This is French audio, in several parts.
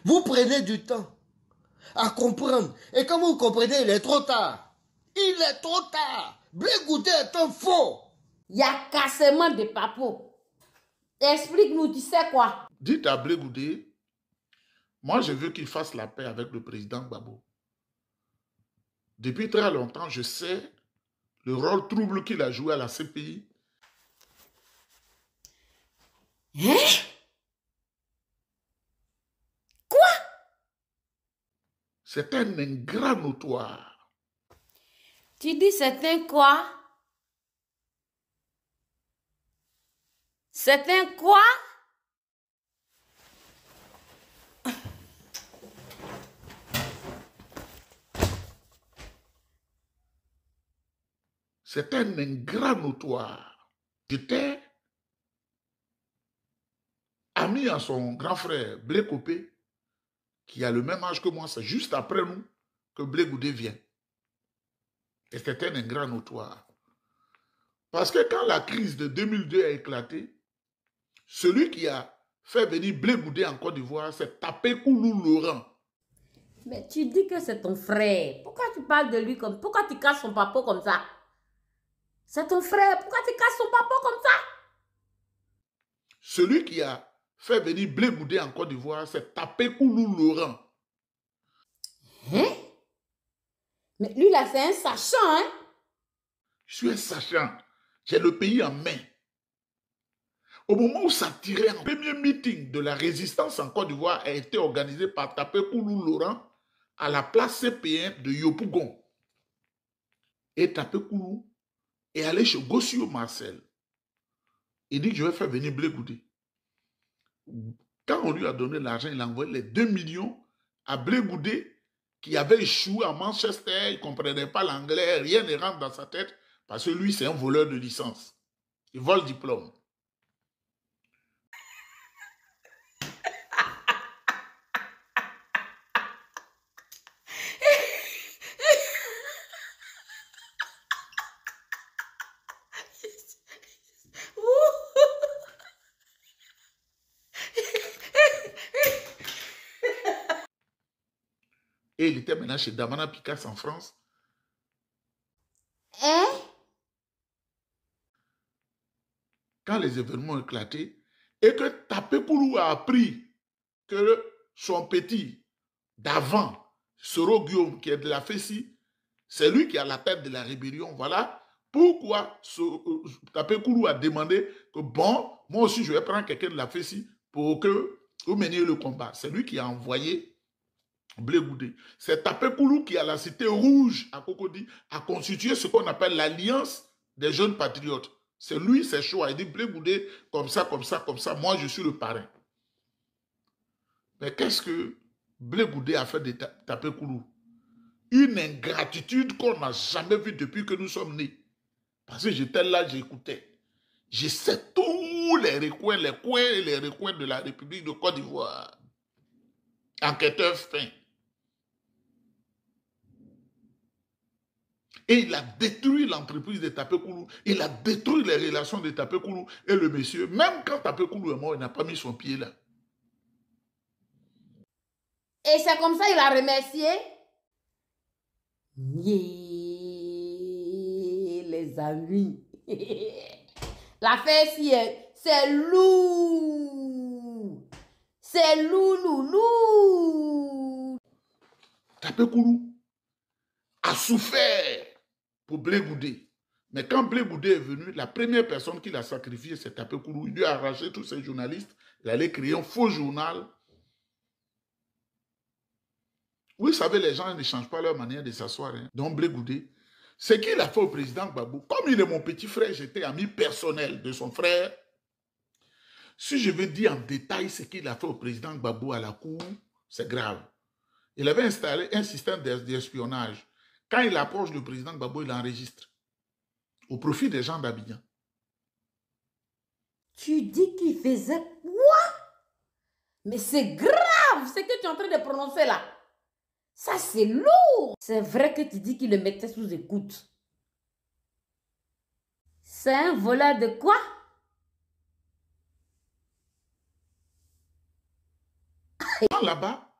Vous prenez du temps à comprendre. Et quand vous comprenez, il est trop tard. Il est trop tard. Blé Goudé est un faux. Il y a cassement de papeaux. Explique-nous, tu sais quoi? Dites à Blé Goudé, moi je veux qu'il fasse la paix avec le président Gbagbo. Depuis très longtemps, je sais le rôle trouble qu'il a joué à la CPI. Hein? Quoi? C'est un ingrat notoire. Tu dis c'est un quoi? C'est un quoi? C'est un ingrat notoire. J'étais ami à son grand frère, Blé Copé, qui a le même âge que moi. C'est juste après nous que Blé Goudé vient. Et c'était un ingrat notoire. Parce que quand la crise de 2002 a éclaté, celui qui a fait venir Blé Goudé en Côte d'Ivoire, c'est Tapé Koulou Laurent. Mais tu dis que c'est ton frère. Pourquoi tu parles de lui comme... Pourquoi tu casses son papa comme ça? C'est ton frère. Pourquoi tu casses son papa comme ça? Celui qui a fait venir Blé Goudé en Côte d'Ivoire, c'est Tapé Koulou Laurent. Hein? Mais lui là, c'est un sachant, hein? Je suis un sachant. J'ai le pays en main. Au moment où ça tirait, un premier meeting de la résistance en Côte d'Ivoire a été organisé par Tapé Koulou Laurent à la place CP1 de Yopougon. Et Tapé Koulou est allé chez Gossio Marcel. Il dit que je vais faire venir Blé Goudé. Quand on lui a donné l'argent, il a envoyé les 2 millions à Blé Goudé qui avait échoué à Manchester. Il ne comprenait pas l'anglais, rien ne rentre dans sa tête parce que lui, c'est un voleur de licence. Il vole diplôme. Et il était maintenant chez Damana Picasso en France. Hein? Quand les événements ont éclaté, et que Tapé Koulou a appris que son petit d'avant, Soro Guillaume, qui est de la Fessi, c'est lui qui a la tête de la rébellion. Voilà pourquoi Tapé Koulou a demandé que bon, moi aussi je vais prendre quelqu'un de la Fessi pour que vous meniez le combat. C'est lui qui a envoyé Blé Goudé. C'est Tapé Koulou qui, à la Cité Rouge, à Cocody, a constitué ce qu'on appelle l'Alliance des jeunes patriotes. C'est lui, c'est choix. Il dit Blé Goudé, comme ça, comme ça, comme ça, moi je suis le parrain. Mais qu'est-ce que Blé Goudé a fait de Tapé Koulou? Une ingratitude qu'on n'a jamais vue depuis que nous sommes nés. Parce que j'étais là, j'écoutais. Je sais tous les recoins, les coins et les recoins de la République de Côte d'Ivoire. Enquêteur fin. Et il a détruit l'entreprise de Tapé Koulou. Il a détruit les relations de Tapé Koulou et le monsieur. Même quand Tapé Koulou est mort, il n'a pas mis son pied là. Et c'est comme ça qu'il a remercié? Les amis. L'affaire ici, c'est lourd. C'est lourd. Tapé Koulou a souffert pour Blé Goudé. Mais quand Blé Goudé est venu, la première personne qu'il a sacrifiée, c'est Tapé Koulou. Il lui a arraché tous ses journalistes. Il allait créer un faux journal. Vous savez, les gens ne changent pas leur manière de s'asseoir. Hein. Donc Blé Goudé, ce qu'il a fait au président Gbagbo, comme il est mon petit frère, j'étais ami personnel de son frère. Si je veux dire en détail ce qu'il a fait au président Gbagbo à la cour, c'est grave. Il avait installé un système d'espionnage. Quand il approche le président Gbagbo, il enregistre. Au profit des gens d'Abidjan. Tu dis qu'il faisait quoi? Mais c'est grave ce que tu es en train de prononcer là. Ça, c'est lourd. C'est vrai que tu dis qu'il le mettait sous écoute. C'est un voleur de quoi? Là-bas,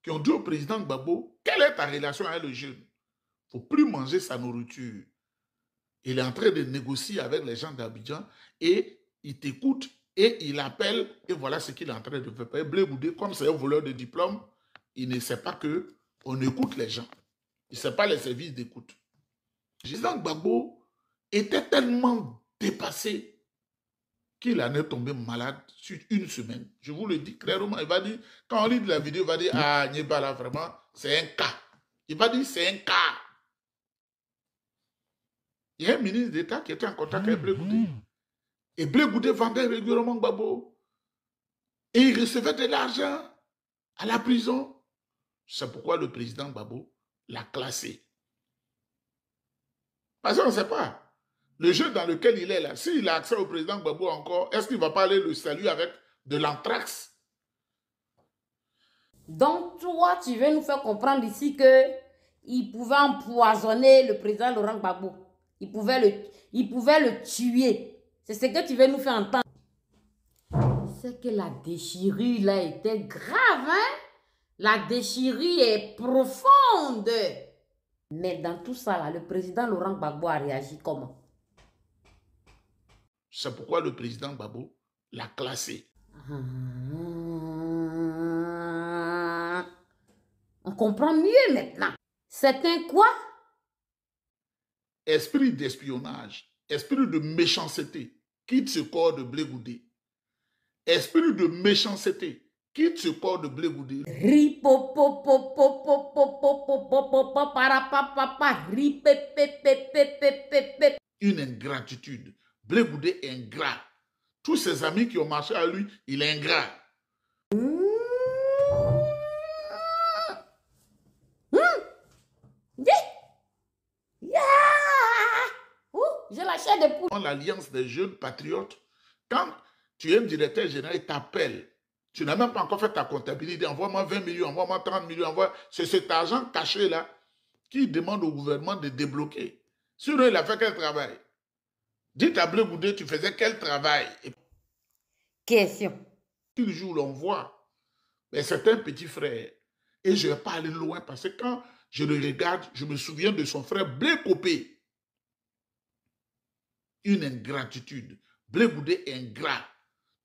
qui ont dit au président Gbagbo, quelle est ta relation avec le jeune? Il ne faut plus manger sa nourriture. Il est en train de négocier avec les gens d'Abidjan et il t'écoute et il appelle et voilà ce qu'il est en train de faire. Blé Goudé, comme c'est un voleur de diplôme, il ne sait pas qu'on écoute les gens. Il ne sait pas les services d'écoute. Le président Gbagbo était tellement dépassé qu'il en est tombé malade sur une semaine. Je vous le dis clairement. Il va dire, quand on lit de la vidéo, il va dire, ah, Niébala, vraiment, c'est un cas. Il va dire, c'est un cas. Il y a un ministre d'État qui était en contact avec Blé Goudé. Et Blé Goudé vendait régulièrement Gbagbo. Et il recevait de l'argent à la prison. C'est pourquoi le président Gbagbo l'a classé. Parce qu'on ne sait pas. Le jeu dans lequel il est là, s'il a accès au président Gbagbo encore, est-ce qu'il ne va pas aller le saluer avec de l'anthrax? Donc, toi, tu veux nous faire comprendre ici qu'il pouvait empoisonner le président Laurent Gbagbo. Il pouvait le tuer. C'est ce que tu veux nous faire entendre. C'est que la déchirure là était grave, hein? La déchirure est profonde. Mais dans tout ça là, le président Laurent Gbagbo a réagi comment? C'est pourquoi le président Gbagbo l'a classé. On comprend mieux maintenant. C'est un quoi? Esprit d'espionnage, esprit de méchanceté, quitte ce corps de Blé Goudé. Esprit de méchanceté, quitte ce corps de Blé Goudé. Une ingratitude. Blé Goudé est ingrat. Tous ses amis qui ont marché à lui, il est ingrat. J'ai la chair de poule. L'Alliance des jeunes patriotes, quand tu es un directeur général, il t'appelle. Tu n'as même pas encore fait ta comptabilité. Envoie-moi 20 millions, envoie-moi 30 millions. C'est cet argent caché là qui demande au gouvernement de débloquer. Sinon, il a fait quel travail? Dites à Blé Goudé, tu faisais quel travail? Question. Le jour où l'on voit, c'est un petit frère. Et je ne vais pas aller loin parce que quand je le regarde, je me souviens de son frère Blé Copé. Une ingratitude. Blé Goudé est ingrat.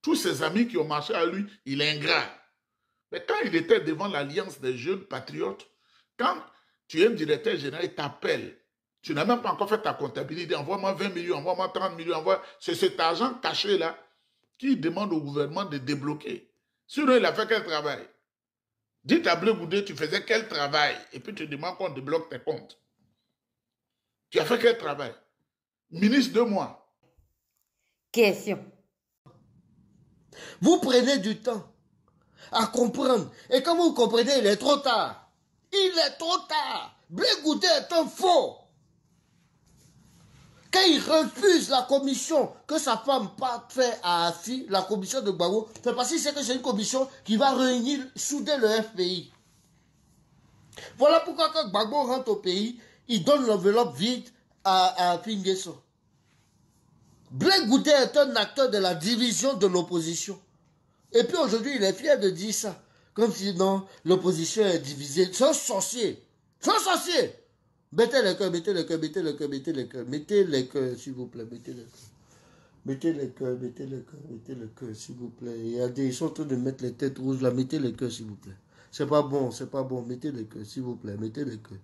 Tous ses amis qui ont marché à lui, il est ingrat. Mais quand il était devant l'Alliance des jeunes patriotes, quand tu es un directeur général, il t'appelle. Tu n'as même pas encore fait ta comptabilité. Envoie-moi 20 millions, envoie-moi 30 millions. C'est cet argent caché là qui demande au gouvernement de débloquer. Sinon, il a fait quel travail? Dites à Blé Goudé, tu faisais quel travail? Et puis tu demandes qu'on débloque tes comptes. Tu as fait quel travail? Ministre de moi. Question. Vous prenez du temps à comprendre. Et quand vous comprenez, il est trop tard. Il est trop tard. Blé Goudé est un faux. Quand il refuse la commission que sa femme pas fait à Afi, la commission de Gbagbo, c'est parce qu'il sait que c'est une commission qui va réunir, souder le FPI. Voilà pourquoi quand Gbagbo rentre au pays, il donne l'enveloppe vide à Afi N'Guessan. Blé Goudé est un acteur de la division de l'opposition. Et puis aujourd'hui, il est fier de dire ça. Comme si non, l'opposition est divisée. C'est un sorcier. C'est un sorcier. Mettez les cœurs, mettez les cœurs, mettez les cœurs, mettez les cœurs. Mettez les cœurs, s'il vous plaît, mettez les cœurs. Mettez les cœurs, mettez les cœurs, mettez les cœurs, s'il vous plaît. Regardez, ils sont en train de mettre les têtes rouges là. Mettez les cœurs, s'il vous plaît. C'est pas bon, c'est pas bon. Mettez les cœurs, s'il vous plaît. Mettez les cœurs.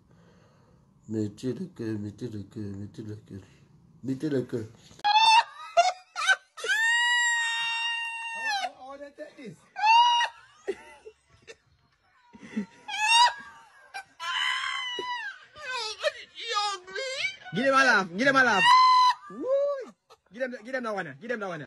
Mettez les cœurs, mettez les cœurs, mettez les cœurs. Mettez les cœurs. Get him a laugh. Get him a laugh. Woo! Get him that one. Get him that one.